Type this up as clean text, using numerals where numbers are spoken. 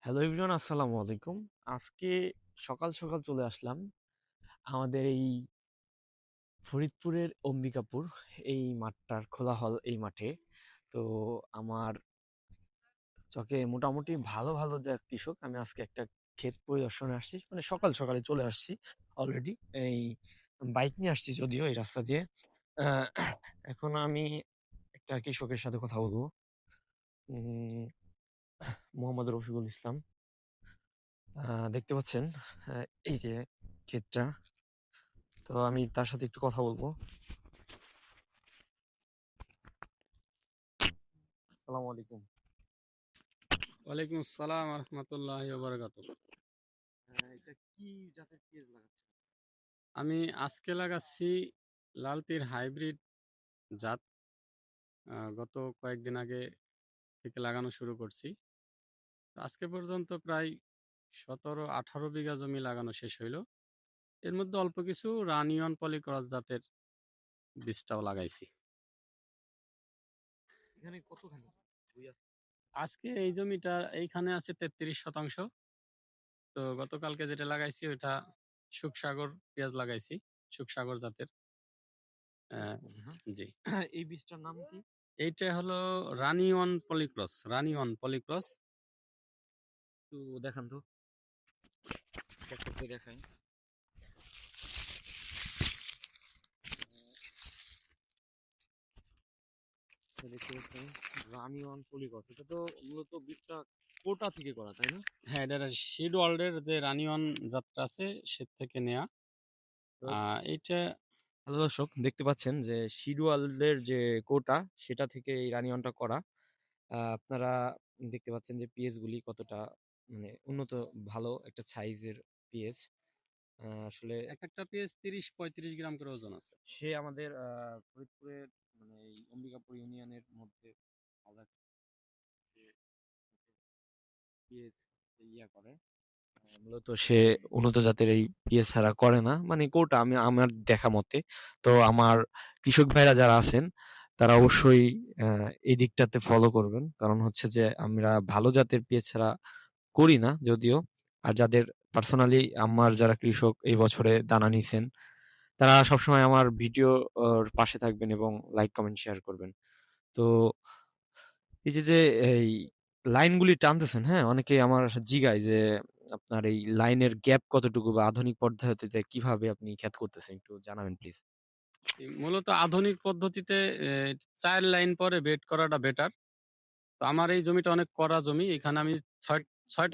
Hello everyone, আসসালামু আলাইকুম। আজকে সকাল সকাল চলে আসলাম আমাদের এই ফরিদপুরের অম্বিকাপুর এই মাঠটার খোলা হল এই মাঠে। তো আমার চকে মোটামুটি ভালো ভালো যে কৃষক, আমি আজকে একটা ক্ষেত পরিদর্শনে আসছি, মানে সকাল সকালে চলে আসছি অলরেডি। এই বাইক নিয়ে আসছি যদিও এই রাস্তা দিয়ে। আহ, এখন আমি একটা কৃষকের সাথে কথা বলবো। উম, মোহাম্মদ রফিকুল ইসলাম। দেখতে পাচ্ছেন এই যে ক্ষেতটা। তো আমি তার সাথে একটু কথা বলবো। আসসালামু আলাইকুম। ওয়ালাইকুম আসসালাম রহমতুল্লাহি ওয়া বারাকাতুহু। এটা কি জাতের পেঁয়াজ লাগাচ্ছেন? আমি আজকে লাগাচ্ছি লালতির হাইব্রিড জাত। গত কয়েকদিন আগে থেকে লাগানো শুরু করছি। তো আজকে পর্যন্ত প্রায় 17-18 বিঘা জমি লাগানো শেষ হইল। এর মধ্যে অল্প কিছু রানিয়ন পলিক্রস জাতের বীজটাও লাগাইছি। এখানে কতখানি জমি আছে? আজকে এই জমিটা এইখানে আছে 33%। তো গতকালকে যেটা লাগাইছি ওইটা সুখসাগর পেঁয়াজ লাগাইছি, সুখসাগর জাতের। আহ, সুখসাগর, হ্যাঁ। জি, এই বীজটার নাম কি? এইটা হলো রানিওয়ান পলিক্রস। একটু দেখান তো, করতে দেখাই। দেখতে পাচ্ছেন রানী ওয়ান পলিগস, এটা তো মূলত বীজটা কোটা থেকে করা, তাই না? হ্যাঁ, এটা সিড ওয়ার্ল্ডের যে রানিওয়ান জাতটা আছে সে থেকে নেয়া। তো এইটা হ্যালো দর্শক, দেখতে পাচ্ছেন যে সিডওয়ালের যে কোটা সেটা থেকে এই রানিওয়ানটা করা। আপনারা দেখতে পাচ্ছেন যে পিএস গুলি কতটা মানে উন্নত, ভালো একটা সাইজের পিএস। আসলে এক একটা পেঁয়াজ 30-35 গ্রাম করে ওজন আছে। সে আমাদের ফরিদপুরের মানে এই অম্বিকাপুর ইউনিয়নের মধ্যে ভালো একটা পিএস ইয়া করে। মূলত সে উন্নত জাতের এই পিএস ছাড়া করে না, মানে কোটা আমি আমার দেখা মতে। তো আমার কৃষক ভাইরা যারা আছেন তারা অবশ্যই এই দিকটাতে ফলো করবেন, কারণ হচ্ছে যে আমরা ভালো জাতের পিএস ছাড়া করি না যদিও। আর যাদের পার্সোনালি আমার যারা কৃষক এই বছরে দানা নিছেন, তারা সবসময় আমার ভিডিও পাশে থাকবেন এবং লাইক কমেন্ট শেয়ার করবেন। তো এই যে যে এই লাইনগুলি টানতেছেন, হ্যাঁ, অনেকে আমার জিগায় যে আপনার এই লাইনের গ্যাপ কতটুকু বা আধুনিক পদ্ধতিতে কিভাবে আপনি খ্যাত করতেছেন, একটু জানাবেন প্লিজ। মূলত আধুনিক পদ্ধতিতে 4 লাইন পরে বেড করাটা বেটার। তো আমার এই জমিটা অনেক কড়া জমি, এখানে আমি ছয় ছয়টা